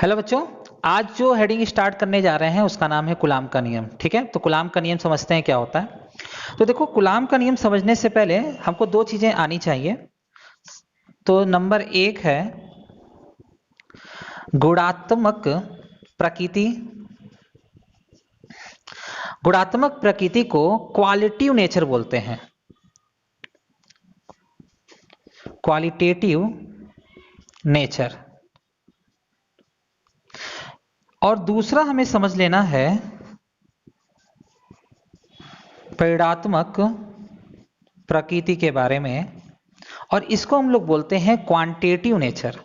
Hello बच्चों। आज जो हेडिंग स्टार्ट करने जा रहे हैं उसका नाम है कूलाम का नियम। ठीक है, तो कूलाम का नियम समझते हैं क्या होता है। तो देखो, कूलाम का नियम समझने से पहले हमको दो चीजें आनी चाहिए। तो नंबर एक है गुणात्मक प्रकृति। गुणात्मक प्रकृति को क्वालिटिव नेचर बोलते हैं, क्वालिटेटिव नेचर। और दूसरा हमें समझ लेना है परिणात्मक प्रकृति के बारे में, और इसको हम लोग बोलते हैं क्वांटिटेटिव नेचर।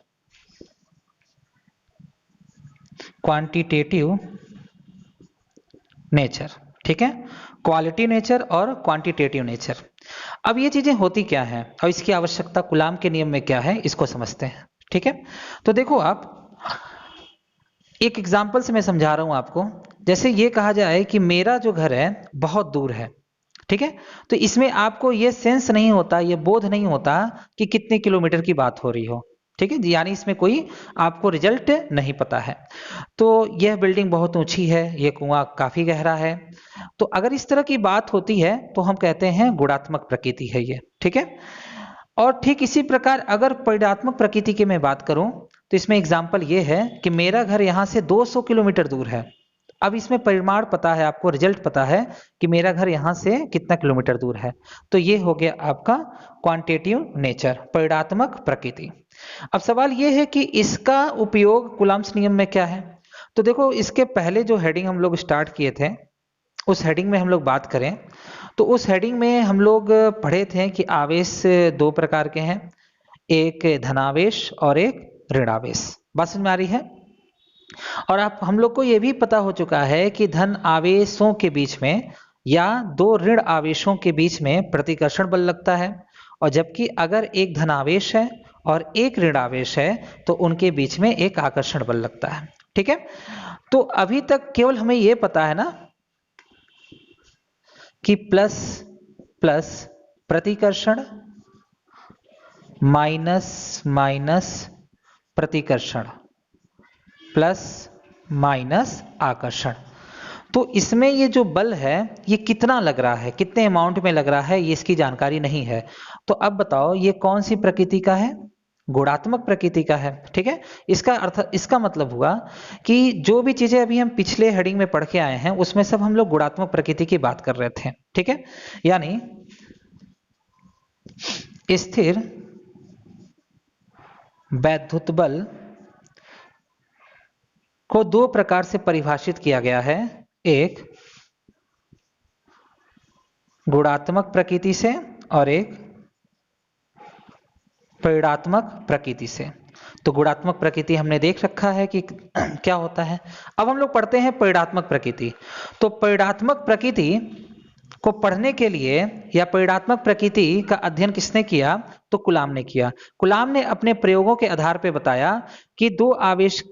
क्वांटिटेटिव नेचर, ठीक है, क्वालिटी नेचर और क्वांटिटेटिव नेचर। अब ये चीजें होती क्या हैं और इसकी आवश्यकता कूलाम के नियम में क्या है, इसको समझते हैं। ठीक है, तो देखो, आप एक एग्जाम्पल से मैं समझा रहा हूं आपको। जैसे ये कहा जाए कि मेरा जो घर है बहुत दूर है, ठीक है, तो इसमें आपको ये सेंस नहीं होता, ये बोध नहीं होता कि कितने किलोमीटर की बात हो रही हो। ठीक है, यानी इसमें कोई आपको रिजल्ट नहीं पता है। तो यह बिल्डिंग बहुत ऊंची है, ये कुआं काफी गहरा है। तो अगर इस तरह की बात होती है तो हम कहते हैं गुणात्मक प्रकृति है ये। ठीक है, और ठीक इसी प्रकार अगर परिणात्मक प्रकृति की मैं बात करूं तो इसमें एग्जाम्पल ये है कि मेरा घर यहां से 200 किलोमीटर दूर है। अब इसमें परिमाण पता है, आपको रिजल्ट पता है कि मेरा घर यहां से कितना किलोमीटर दूर है। तो ये हो गया आपका क्वांटिटेटिव नेचर, परिणात्मक प्रकृति। अब सवाल ये है कि इसका उपयोग कूलाम्स नियम में क्या है। तो देखो, इसके पहले जो हेडिंग हम लोग स्टार्ट किए थे उस हेडिंग में हम लोग बात करें तो उस हेडिंग में हम लोग पढ़े थे कि आवेश दो प्रकार के हैं, एक धनावेश और एक ऋणावेश। बात समझ में आ रही है। और आप हम लोग को यह भी पता हो चुका है कि धन आवेशों के बीच में या दो ऋण आवेशों के बीच में प्रतिकर्षण बल लगता है, और जबकि अगर एक धनावेश है और एक ऋणावेश है तो उनके बीच में एक आकर्षण बल लगता है। ठीक है, तो अभी तक केवल हमें यह पता है ना कि प्लस प्लस प्रतिकर्षण, माइनस माइनस प्रतिकर्षण, प्लस माइनस आकर्षण। तो इसमें ये जो बल है ये कितना लग रहा है, कितने अमाउंट में लग रहा है, ये इसकी जानकारी नहीं है। तो अब बताओ ये कौन सी प्रकृति का है, गुणात्मक प्रकृति का है। ठीक है, इसका अर्थ, इसका मतलब हुआ कि जो भी चीजें अभी हम पिछले हेडिंग में पढ़ के आए हैं उसमें सब हम लोग गुणात्मक प्रकृति की बात कर रहे थे। ठीक है, यानी स्थिर वैद्युत बल को दो प्रकार से परिभाषित किया गया है, एक गुणात्मक प्रकृति से और एक परिणात्मक प्रकृति से। तो गुणात्मक प्रकृति हमने देख रखा है कि क्या होता है। अब हम लोग पढ़ते हैं परिणात्मक प्रकृति। तो परिणात्मक प्रकृति को पढ़ने के लिए या परिणात्मक प्रकृति का अध्ययन किसने किया, तो कूलाम ने किया। कूलाम ने अपने प्रयोगों के आधार पर बताया कि दो आवेश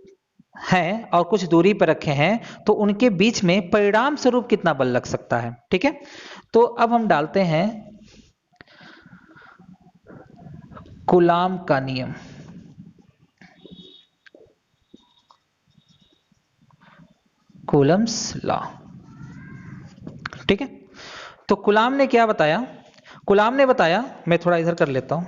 हैं और कुछ दूरी पर रखे हैं तो उनके बीच में परिणाम स्वरूप कितना बल लग सकता है। ठीक है, तो अब हम डालते हैं कूलाम का नियम। Coulomb's law. ठीक है, तो कूलाम ने क्या बताया, कूलाम ने बताया, मैं थोड़ा इधर कर लेता हूं।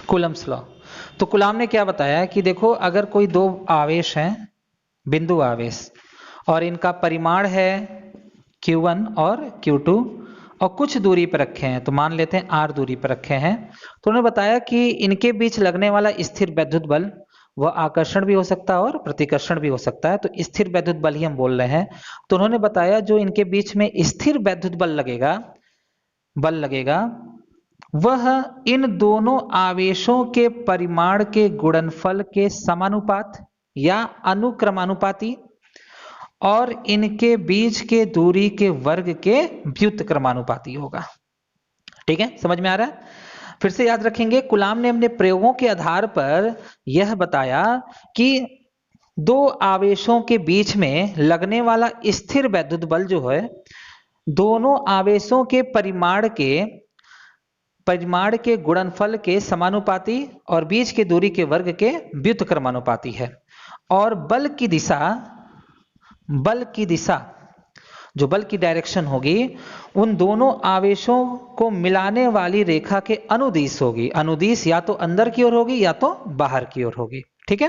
Coulomb's law. तो कूलाम ने क्या बताया कि देखो, अगर कोई दो आवेश हैं, बिंदु आवेश, और इनका परिमाण है Q1 और Q2 और कुछ दूरी पर रखे हैं, तो मान लेते हैं R दूरी पर रखे हैं, तो उन्होंने बताया कि इनके बीच लगने वाला स्थिर वैद्युत बल वह आकर्षण भी हो सकता है और प्रतिकर्षण भी हो सकता है। तो स्थिर वैद्युत बल ही हम बोल रहे हैं। तो उन्होंने बताया जो इनके बीच में स्थिर वैद्युत बल लगेगा वह इन दोनों आवेशों के परिमाण के गुणनफल के समानुपात या अनुक्रमानुपाती और इनके बीच के दूरी के वर्ग के व्युत्क्रमानुपाती होगा। ठीक है, समझ में आ रहा है? फिर से याद रखेंगे, कूलाम ने अपने प्रयोगों के आधार पर यह बताया कि दो आवेशों के बीच में लगने वाला स्थिर वैद्युत बल जो है दोनों आवेशों के परिमाण के गुणनफल के समानुपाती और बीच की दूरी के वर्ग के व्युत्क्रमानुपाती है। और बल की दिशा जो बल की डायरेक्शन होगी उन दोनों आवेशों को मिलाने वाली रेखा के अनुदिश होगी। अनुदिश या तो अंदर की ओर होगी या तो बाहर की ओर होगी। ठीक है,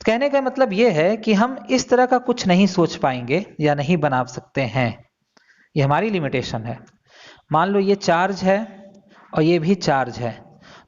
कहने का मतलब यह है कि हम इस तरह का कुछ नहीं सोच पाएंगे या नहीं बना सकते हैं, ये हमारी लिमिटेशन है। मान लो ये चार्ज है और ये भी चार्ज है,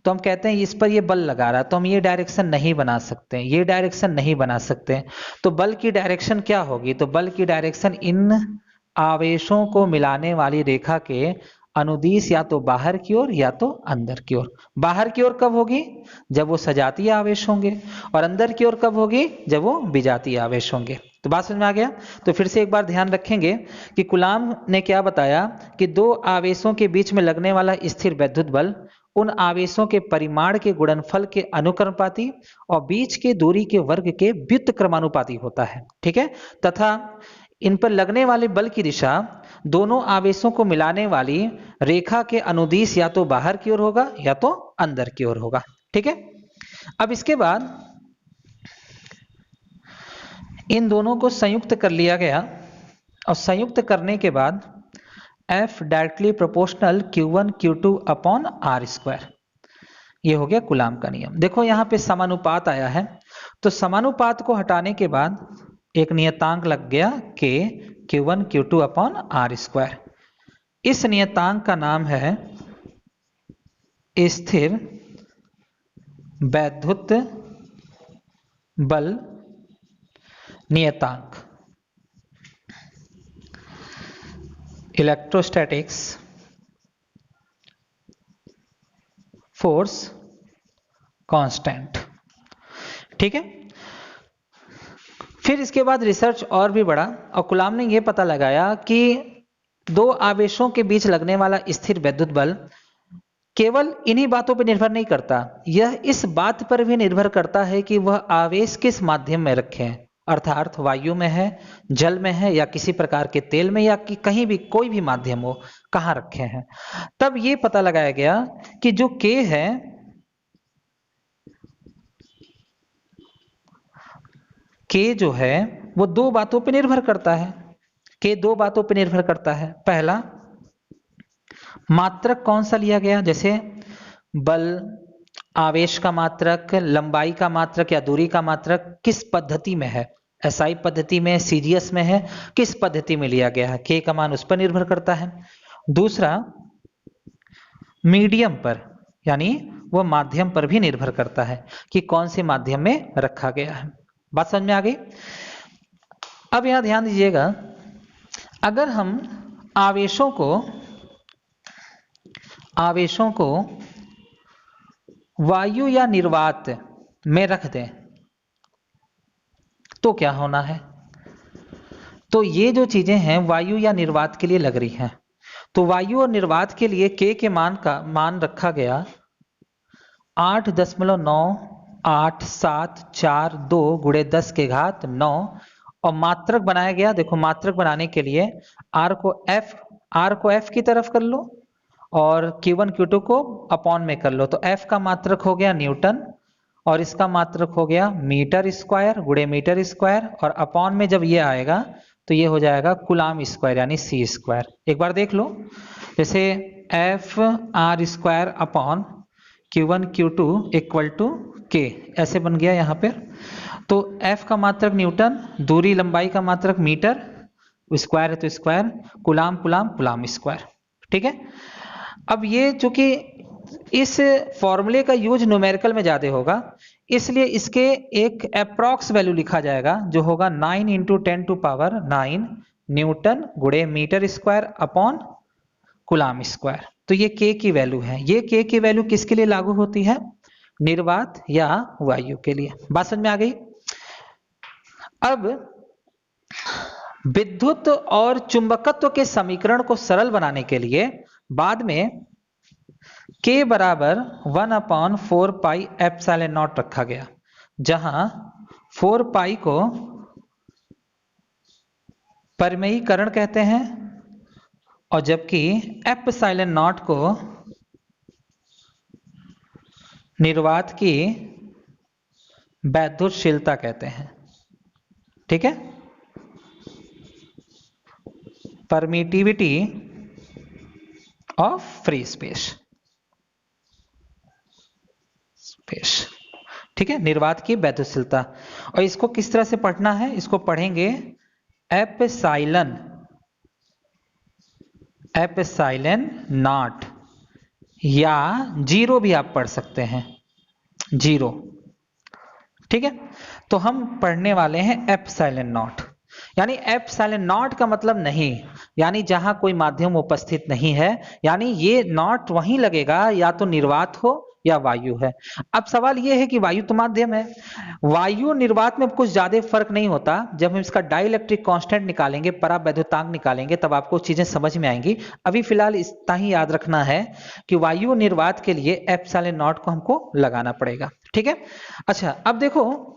तो हम कहते हैं इस पर ये बल लगा रहा है, तो हम ये डायरेक्शन नहीं बना सकते, ये डायरेक्शन नहीं बना सकते। तो बल की डायरेक्शन क्या होगी? तो बल की डायरेक्शन इन आवेशों को मिलाने वाली रेखा के अनुदिश या तो बाहर की ओर या तो अंदर की ओर। बाहर की ओर कब होगी? जब वो सजातीय आवेश होंगे, और अंदर की ओर कब होगी? जब वो विजातीय आवेश होंगे। तो बात समझ में आ गया? तो फिर से एक बार ध्यान रखेंगे कि कूलाम ने क्या बताया कि दो आवेशों के बीच में लगने वाला स्थिर वैद्युत बल उन आवेशों के परिमाण के गुणनफल के अनुक्रमानुपाती और बीच के दूरी के वर्ग के व्युत्क्रमानुपाती होता है। ठीक है, तथा इन पर लगने वाले बल की दिशा दोनों आवेशों को मिलाने वाली रेखा के अनुदिश या तो बाहर की ओर होगा या तो अंदर की ओर होगा। ठीक है, अब इसके बाद इन दोनों को संयुक्त कर लिया गया और संयुक्त करने के बाद F directly proportional Q1 Q2 upon R square, ये हो गया कूलाम का नियम। देखो यहाँ पे समानुपात आया है, तो समानुपात को हटाने के बाद एक नियतांक लग गया K Q1 Q2 upon R square. इस नियतांक का नाम है स्थिर वैद्युत बल नियतांक, इलेक्ट्रोस्टैटिक्स फोर्स कांस्टेंट। ठीक है, फिर इसके बाद रिसर्च और भी बढ़ा और कूलाम ने यह पता लगाया कि दो आवेशों के बीच लगने वाला स्थिर वैद्युत बल केवल इन्हीं बातों पर निर्भर नहीं करता, यह इस बात पर भी निर्भर करता है कि वह आवेश किस माध्यम में रखे हैं, अर्थात वायु में है, जल में है, या किसी प्रकार के तेल में, या कि कहीं भी कोई भी माध्यम हो, कहाँ रखे हैं। तब ये पता लगाया गया कि जो K है K जो है वो दो बातों पर निर्भर करता है। K दो बातों पर निर्भर करता है। पहला, मात्रक कौन सा लिया गया, जैसे बल, आवेश का मात्रक, लंबाई का मात्रक या दूरी का मात्रक किस पद्धति में है, एसआई पद्धति में, सीजीएस में है, किस पद्धति में लिया गया है, K का मान उस पर निर्भर करता है। दूसरा, मीडियम पर यानी वह माध्यम पर भी निर्भर करता है कि कौन से माध्यम में रखा गया है। बात समझ में आ गई? अब यहां ध्यान दीजिएगा, अगर हम आवेशों को वायु या निर्वात में रख दें तो क्या होना है? तो ये जो चीजें हैं वायु या निर्वात के लिए लग रही हैं, तो वायु और निर्वात के लिए K के मान रखा गया 8.9874 गुणे 10 के घात 9 और मात्रक बनाया गया। देखो मात्रक बनाने के लिए R को F की तरफ कर लो और Q1 Q2 को अपॉन में कर लो, तो F का मात्रक हो गया न्यूटन और इसका मात्रक हो गया मीटर स्क्वायर गुणे मीटर स्क्वायर, और अपॉन में जब ये आएगा तो ये हो जाएगा कूलाम स्क्वायर यानी C स्क्वायर। एक बार देख लो, जैसे F R square upon Q1 Q2 equal to K ऐसे बन गया यहाँ पे। तो F का मात्रक न्यूटन, दूरी लंबाई का मात्रक मीटर, स्क्वायर है तो square, coulomb coulomb coulomb square. ठीक है, अब ये चूंकि इस फॉर्मूले का यूज न्यूमेरिकल में ज्यादा होगा, इसलिए इसके एक अप्रॉक्स वैल्यू लिखा जाएगा जो होगा 9 × 10⁹ न्यूटन गुणे metre square upon coulomb square. तो ये K की वैल्यू है। ये K की वैल्यू किसके लिए लागू होती है? निर्वात या वायु के लिए। बात समझ में आ गई? अब विद्युत और चुंबकत्व के समीकरण को सरल बनाने के लिए बाद में k बराबर 1/4πε0 रखा गया, जहां 4 पाई को परिमेयीकरण कहते हैं और जबकि ε0 को निर्वात की वैद्युतशीलता कहते हैं। ठीक है, परमिटिविटी ऑफ फ्री स्पेस। ठीक है, निर्वात की वैद्युतशीलता। और इसको किस तरह से पढ़ना है, इसको पढ़ेंगे एप्सिलॉन नॉट, या जीरो भी आप पढ़ सकते हैं, जीरो। ठीक है, तो हम पढ़ने वाले हैं एप्सिलॉन नॉट, यानी एप्सिलॉन नॉट का मतलब नहीं, यानी जहां कोई माध्यम उपस्थित नहीं है, यानी ये नॉट वहीं लगेगा या तो निर्वात हो या वायु है। अब सवाल ये है कि वायु तो माध्यम है, वायु निर्वात में कुछ ज्यादा फर्क नहीं होता। जब हम इसका डाइलेक्ट्रिक कांस्टेंट निकालेंगे, परावैद्युतांक निकालेंगे, तब आपको चीजें समझ में आएंगी। अभी फिलहाल इतना ही याद रखना है कि वायु निर्वात के लिए एप्सिलॉन नॉट को हमको लगाना पड़ेगा। ठीक है, अच्छा अब देखो,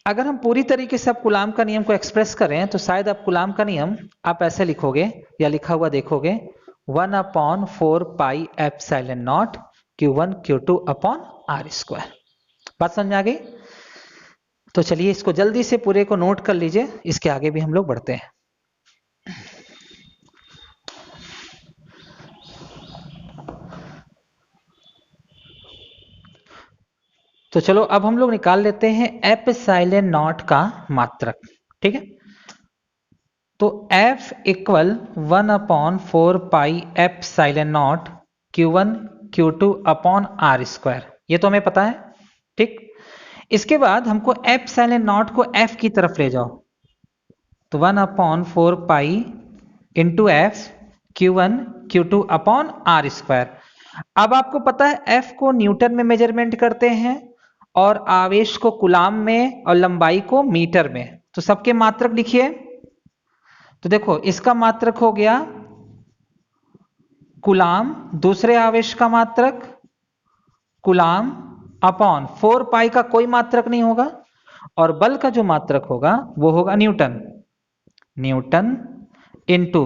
अगर हम पूरी तरीके से अब कूलाम का नियम को एक्सप्रेस करें तो शायद अब कूलाम का नियम आप ऐसे लिखोगे या लिखा हुआ देखोगे 1/4πε0 Q1 Q2 अपॉन R²। बात समझ में आ गई? तो चलिए इसको जल्दी से पूरे को नोट कर लीजिए, इसके आगे भी हम लोग बढ़ते हैं। तो चलो अब हम लोग निकाल लेते हैं एप्सिलॉन नॉट का मात्रक। ठीक है, तो F equal 1/4πε0 Q1 Q2 upon R², ये तो हमें पता है। ठीक, इसके बाद हमको एप्सिलॉन नॉट को F की तरफ ले जाओ, तो 1/4π into F Q1 Q2 upon R²। अब आपको पता है F को न्यूटन में मेजरमेंट करते हैं और आवेश को कूलाम में और लंबाई को मीटर में। तो सबके मात्रक लिखिए। तो देखो इसका मात्रक हो गया कूलाम, दूसरे आवेश का मात्रक कूलाम अपॉन 4 पाई का कोई मात्रक नहीं होगा, और बल का जो मात्रक होगा वो होगा न्यूटन, न्यूटन इंटू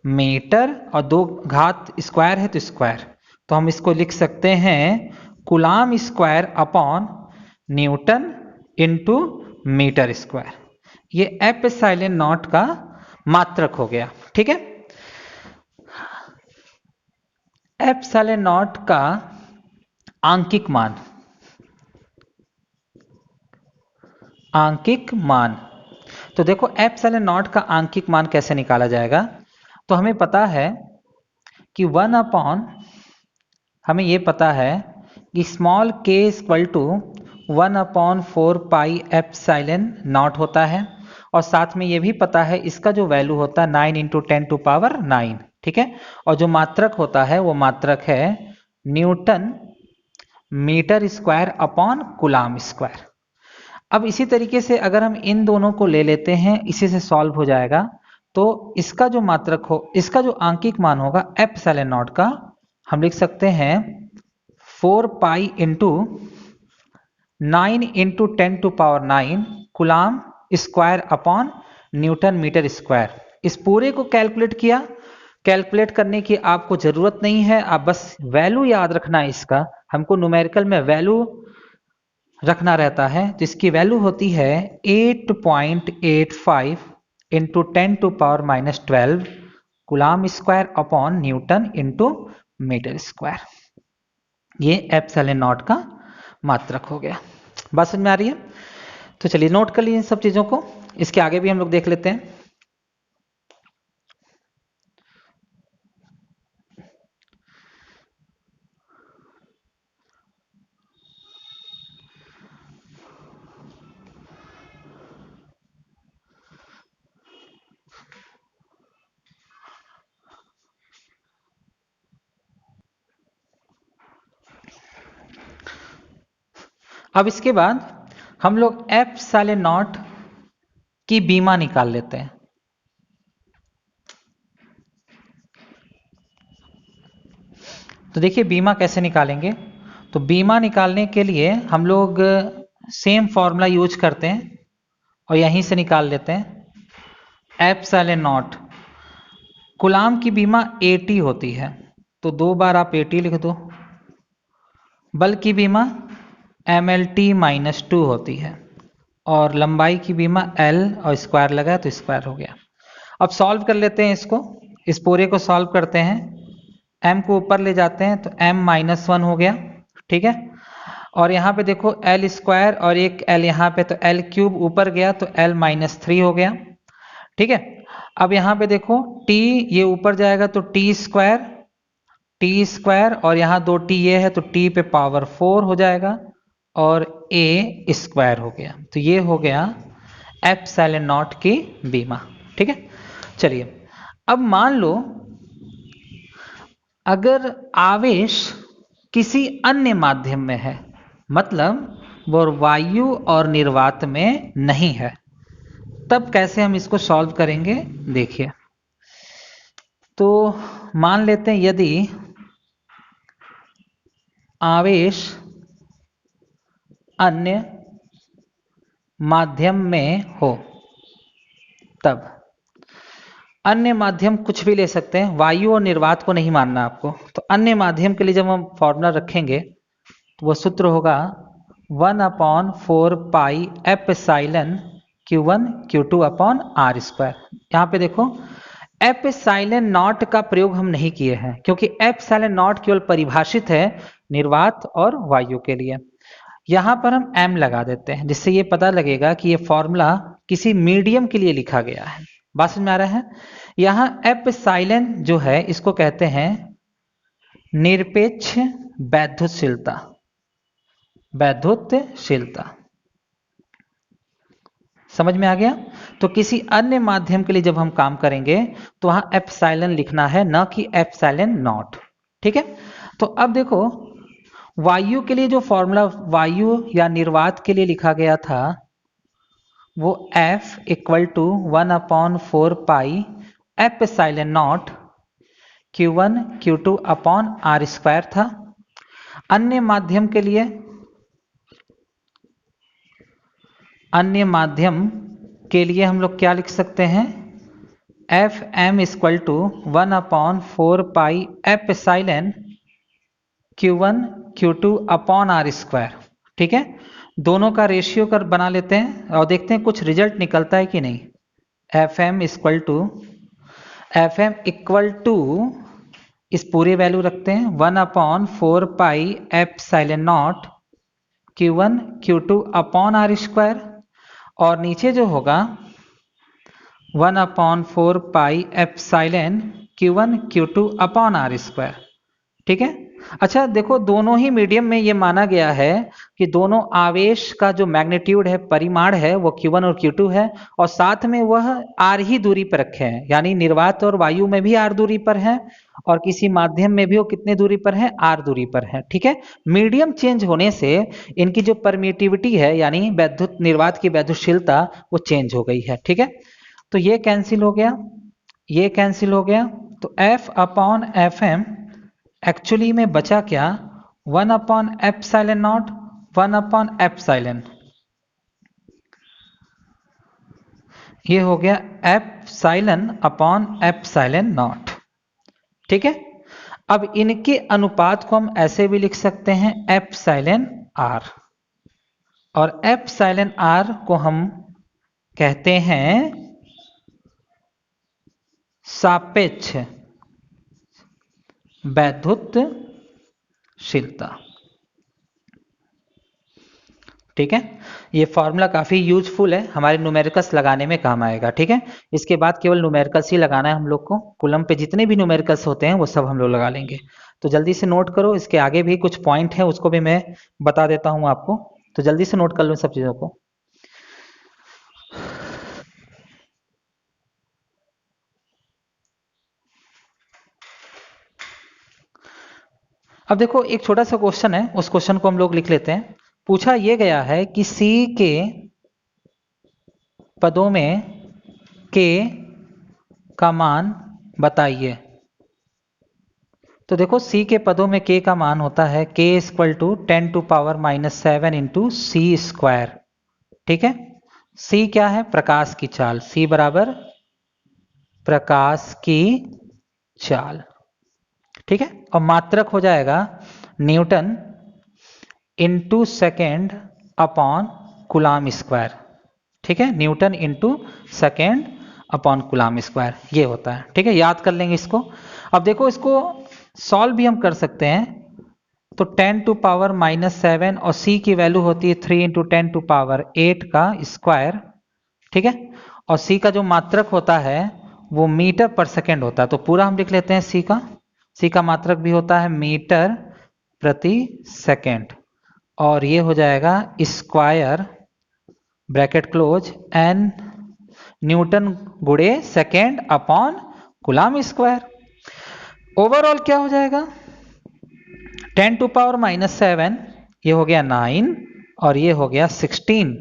मीटर, और दो घात स्क्वायर है तो स्क्वायर, तो हम इसको लिख सकते हैं coulomb square upon newton into metre square. ये एप्सिलॉन नॉट का मात्रक हो गया। ठीक है, एप्सिलॉन नॉट का आंकिक मान, आंकिक मान, तो देखो एप्सिलॉन नॉट का आंकिक मान कैसे निकाला जाएगा। तो हमें पता है कि 1 अपॉन, हमें ये पता है कि स्मॉल k इक्वल टू 1/4πε0 होता है, और साथ में ये भी पता है इसका जो वैल्यू होता है 9 × 10⁹। ठीक है, और जो मात्रक होता है वो मात्रक है newton metre square upon coulomb square. अब इसी तरीके से अगर हम इन दोनों को ले लेते हैं, इसी से सॉल्व हो जाएगा, तो इसका जो मात्रक हो, इसका जो आंकिक मान होगा एप्सिलॉन नॉट का, हम लिख सकते हैं 4 pi into 9 × 10⁹ coulomb square upon newton metre square. इस पूरे को कैलकुलेट किया, कैलकुलेट करने की आपको जरूरत नहीं है, आप बस वैल्यू याद रखना है इसका। हमको न्यूमेरिकल में वैल्यू रखना रहता है, जिसकी वैल्यू होती है 8.85 into 10⁻⁻12 coulomb square upon newton into metre square. ये एप्सिलॉन नॉट का मात्रक हो गया। बात समझ में आ रही है? तो चलिए नोट कर लीजिए इन सब चीजों को, इसके आगे भी हम लोग देख लेते हैं। अब इसके बाद हम लोग एप्सिलॉन नॉट की बीमा निकाल लेते हैं। तो देखिए बीमा कैसे निकालेंगे। तो बीमा निकालने के लिए हम लोग सेम फॉर्मूला यूज करते हैं और यहीं से निकाल लेते हैं। एप्सिलॉन नॉट, कूलाम की बीमा 80 होती है, तो 2 बार आप 80 लिख दो। बल की बीमा MLT-2 होती है, और लंबाई की बीमा L और स्क्वायर लगा तो स्क्वायर हो गया। अब सॉल्व कर लेते हैं इसको, इस पूरे को सॉल्व करते हैं। m को ऊपर ले जाते हैं तो m-1 हो गया, ठीक है। और यहाँ पे देखो L स्क्वायर और एक L यहाँ पे, तो L क्यूब ऊपर गया तो L-3 हो गया, ठीक है। अब यहाँ पे देखो t ये ऊपर जाएगा तो t स्क्वायर और यहाँ 2t ये है तो t पे पावर 4 हो जाएगा और a स्क्वायर हो गया। तो ये हो गया एप्सिलॉन नॉट की बीमा, ठीक है। चलिए अब मान लो अगर आवेश किसी अन्य माध्यम में है, मतलब वो वायु और निर्वात में नहीं है, तब कैसे हम इसको सॉल्व करेंगे देखिए। तो मान लेते हैं यदि आवेश अन्य माध्यम में हो, तब अन्य माध्यम कुछ भी ले सकते हैं, वायु और निर्वात को नहीं मानना आपको। तो अन्य माध्यम के लिए जब हम फॉर्मूला रखेंगे तो वह सूत्र होगा 1/4 pi epsilon Q1 Q2 upon R square. यहाँ पे देखो एप्सिलॉन नॉट का प्रयोग हम नहीं किए हैं, क्योंकि एप्सिलॉन नॉट केवल परिभाषित है निर्वात और वायु के लिए। यहाँ पर हम m लगा देते हैं, जिससे ये पता लगेगा कि ये फॉर्मूला किसी मीडियम के लिए लिखा गया है। बात समझ में आ रहा है। यहाँ एप्सिलॉन जो है इसको कहते हैं निरपेक्ष वैद्युतशीलता। समझ में आ गया। तो किसी अन्य माध्यम के लिए जब हम काम करेंगे तो वहां एप्सिलॉन लिखना है, ना कि एप्सिलॉन नॉट, ठीक है। तो अब देखो वायु के लिए जो फॉर्मूला वायु या निर्वात के लिए लिखा गया था वो F = 1/4 pi epsilon not Q1 Q2 upon R square था। अन्य माध्यम के लिए, अन्य माध्यम के लिए हम लोग क्या लिख सकते हैं, Fm = 1/4 pi epsilon Q1 Q2 upon R square, ठीक है। दोनों का रेशियो कर बना लेते हैं और देखते हैं कुछ रिजल्ट निकलता है कि नहीं। Fm इक्वल टू इस पूरे वैल्यू रखते हैं 1/4 pi epsilon not Q1 Q2 upon R square, और नीचे जो होगा 1/4 pi epsilon Q1 Q2 upon R square, ठीक है। अच्छा देखो दोनों ही मीडियम में ये माना गया है कि दोनों आवेश का जो मैग्नीट्यूड है, परिमाण है, वो Q1 और Q2 है, और साथ में वह R ही दूरी पर रखे हैं, यानी निर्वात और वायु में भी R दूरी पर है और किसी माध्यम में भी वो कितने दूरी पर है, R दूरी पर है, ठीक है। मीडियम चेंज होने से इनकी जो परमिटिविटी है यानी वैद्युत निर्वात की वैद्युतशीलता वो चेंज हो गई है, ठीक है। तो ये कैंसिल हो गया, ये कैंसिल हो गया, तो F/Fm एक्चुअली में बचा क्या, 1/एप्सिलॉन नॉट 1/एप्सिलॉन, ये हो गया एप्सिलॉन/एप्सिलॉन नॉट, ठीक है। अब इनके अनुपात को हम ऐसे भी लिख सकते हैं एप्सिलॉन आर, और एप्सिलॉन आर को हम कहते हैं सापेक्ष वैद्युतशीलता, ठीक है। ये फॉर्मूला काफी यूजफुल है, हमारे न्यूमेरिकल्स लगाने में काम आएगा, ठीक है। इसके बाद केवल न्यूमेरिकल्स ही लगाना है हम लोग को, कूलम पे जितने भी न्यूमेरिकल्स होते हैं वो सब हम लोग लगा लेंगे। तो जल्दी से नोट करो, इसके आगे भी कुछ पॉइंट है उसको भी मैं बता देता हूं आपको, तो जल्दी से नोट कर लो सब चीजों को। अब देखो एक छोटा सा क्वेश्चन है, उस क्वेश्चन को हम लोग लिख लेते हैं। पूछा यह गया है कि C के पदों में K का मान बताइए। तो देखो C के पदों में K का मान होता है K equal to 10 to power -7 into C square. ठीक है, C क्या है? प्रकाश की चाल। C बराबर प्रकाश की चाल। ठीक है, और मात्रक हो जाएगा Newton into second upon coulomb square. ठीक है, Newton into second upon coulomb square ये होता है। ठीक है, याद कर लेंगे इसको। अब देखो इसको सॉल्व भी हम कर सकते हैं। तो 10 टू पावर -7 और C की वैल्यू होती है 3 इंटू 10 टू पावर 8 का स्क्वायर। ठीक है, और C का जो मात्रक होता है वो मीटर पर सेकेंड होता है। तो पूरा हम लिख लेते हैं C का मात्रक भी होता है मीटर प्रति सेकेंड, और ये हो जाएगा square bracket close n newton गुणे second upon coulomb square. Overall क्या हो जाएगा? 10 टू पावर -7 ये हो गया 9 और ये हो गया 16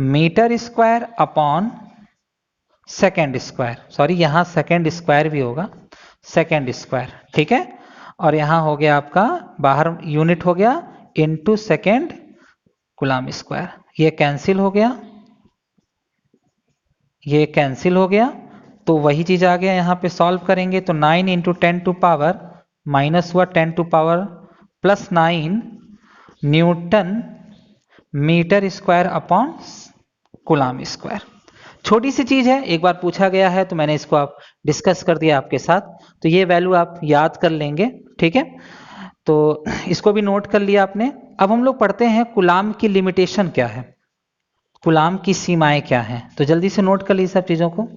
metre square upon second square. Sorry, यहां सेकेंड स्क्वायर भी होगा, सेकेंड स्क्वायर। ठीक है, और यहां हो गया आपका बाहर यूनिट हो गया इनटू सेकेंड कूलाम स्क्वायर। ये कैंसिल हो गया, ये कैंसिल हो गया, तो वही चीज आ गया। यहां पे सॉल्व करेंगे तो 9 इंटू 10 टू पावर माइनस हुआ 10 to power +9 newton metre square upon coulomb square. छोटी सी चीज है, एक बार पूछा गया है तो मैंने इसको आप डिस्कस कर दिया आपके साथ, तो ये वैल्यू आप याद कर लेंगे। ठीक है, तो इसको भी नोट कर लिया आपने। अब हम लोग पढ़ते हैं कूलाम की लिमिटेशन क्या है, कूलाम की सीमाएं क्या हैं। तो जल्दी से नोट कर ली सब चीजों को।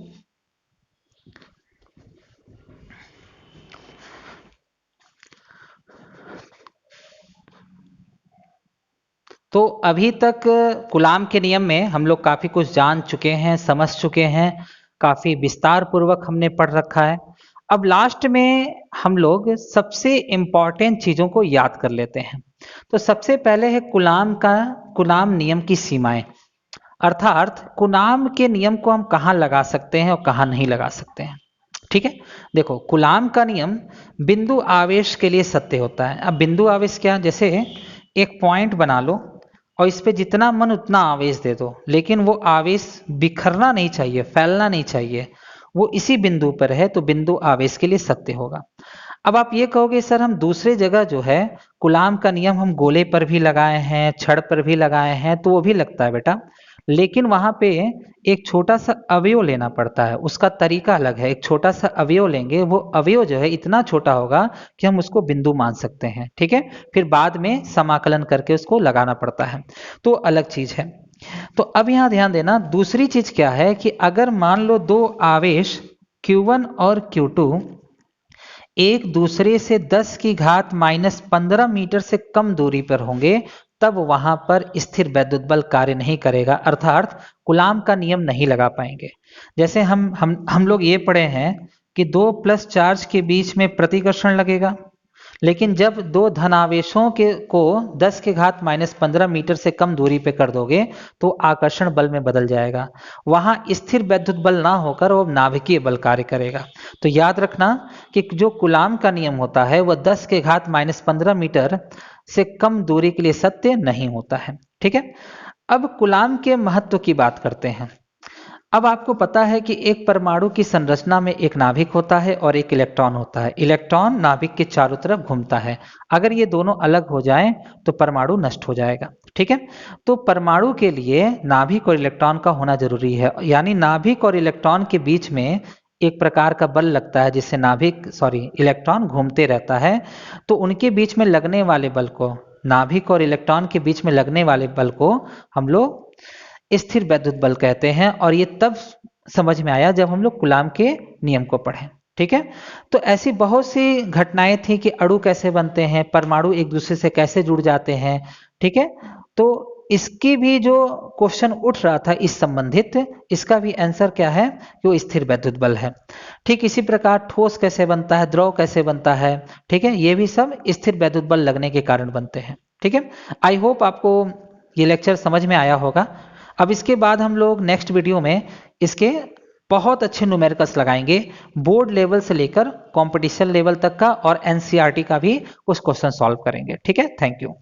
तो अभी तक कूलाम के नियम में हम लोग काफी कुछ जान चुके हैं, समझ चुके हैं, काफी विस्तार पूर्वक हमने पढ़ रखा है। अब लास्ट में हम लोग सबसे इंपॉर्टेंट चीजों को याद कर लेते हैं। तो सबसे पहले है कूलाम नियम की सीमाएं, अर्थात कूलाम के नियम को हम कहाँ लगा सकते हैं और कहाँ नहीं लगा सकते हैं। ठीक है, देखो कूलाम का नियम बिंदु आवेश के लिए सत्य होता है। अब बिंदु आवेश क्या? जैसे एक पॉइंट बना लो और इस पे जितना मन उतना आवेश दे दो, लेकिन वो आवेश बिखरना नहीं चाहिए, फैलना नहीं चाहिए, वो इसी बिंदु पर है, तो बिंदु आवेश के लिए सत्य होगा। अब आप ये कहोगे सर हम दूसरे जगह जो है कूलाम का नियम हम गोले पर भी लगाए हैं, छड़ पर भी लगाए हैं, तो वो भी लगता है बेटा, लेकिन वहां पे एक छोटा सा अवयव लेना पड़ता है, उसका तरीका अलग है। एक छोटा सा अवयव लेंगे, वो अवयव जो है इतना छोटा होगा कि हम उसको बिंदु मान सकते हैं। ठीक है, फिर बाद में समाकलन करके उसको लगाना पड़ता है, तो अलग चीज है। तो अब यहां ध्यान देना, दूसरी चीज क्या है कि अगर मान लो दो आवेश Q1 और Q2 एक दूसरे से 10 की घात -15 मीटर से कम दूरी पर होंगे, तब वहां पर स्थिर वैद्युत बल कार्य नहीं करेगा, अर्थात कूलाम का नियम नहीं लगा पाएंगे। जैसे हम लोग ये पढ़े हैं कि दो प्लस चार्ज के बीच में प्रतिकर्षण लगेगा, लेकिन जब दो धनावेशों को 10 के घात -15 मीटर से कम दूरी पे कर दोगे तो आकर्षण बल में बदल जाएगा, वहां स्थिर वैद्युत बल ना होकर वो नाभिकीय बल कार्य करेगा। तो याद रखना कि जो कूलाम का नियम होता है वह 10 के घात -15 मीटर से कम दूरी के लिए सत्य नहीं होता है। ठीक है, अब कूलाम के महत्व की बात करते हैं। अब आपको पता है कि एक परमाणु की संरचना में एक नाभिक होता है और एक इलेक्ट्रॉन होता है। इलेक्ट्रॉन नाभिक के चारों तरफ घूमता है, अगर ये दोनों अलग हो जाएं तो परमाणु नष्ट हो जाएगा। ठीक है, तो परमाणु के लिए नाभिक और इलेक्ट्रॉन का होना जरूरी है, यानी नाभिक और इलेक्ट्रॉन के बीच में एक प्रकार का बल लगता है जिससे इलेक्ट्रॉन घूमते रहता है। तो उनके बीच में लगने वाले बल को, नाभिक और इलेक्ट्रॉन के बीच में लगने वाले बल को हम लोग स्थिर वैद्युत बल कहते हैं, और ये तब समझ में आया जब हम लोग कूलाम के नियम को पढ़े। ठीक है, तो ऐसी बहुत सी घटनाएं थी कि अणु कैसे बनते हैं, परमाणु एक दूसरे से कैसे जुड़ जाते हैं। ठीक है, तो इसकी भी जो क्वेश्चन उठ रहा था इस संबंधित, इसका भी आंसर क्या है कि वो स्थिर वैद्युत बल है। ठीक इसी प्रकार ठोस कैसे बनता है, द्रव कैसे बनता है, ठीक है, ये भी सब स्थिर वैद्युत बल लगने के कारण बनते हैं। ठीक है, आई होप आपको ये लेक्चर समझ में आया होगा। अब इसके बाद हम लोग नेक्स्ट वीडियो में इसके बहुत अच्छे न्यूमेरिकल्स लगाएंगे, बोर्ड लेवल से लेकर कंपटीशन लेवल तक का, और एनसीईआरटी का भी कुछ क्वेश्चन सॉल्व करेंगे। ठीक है, थैंक यू।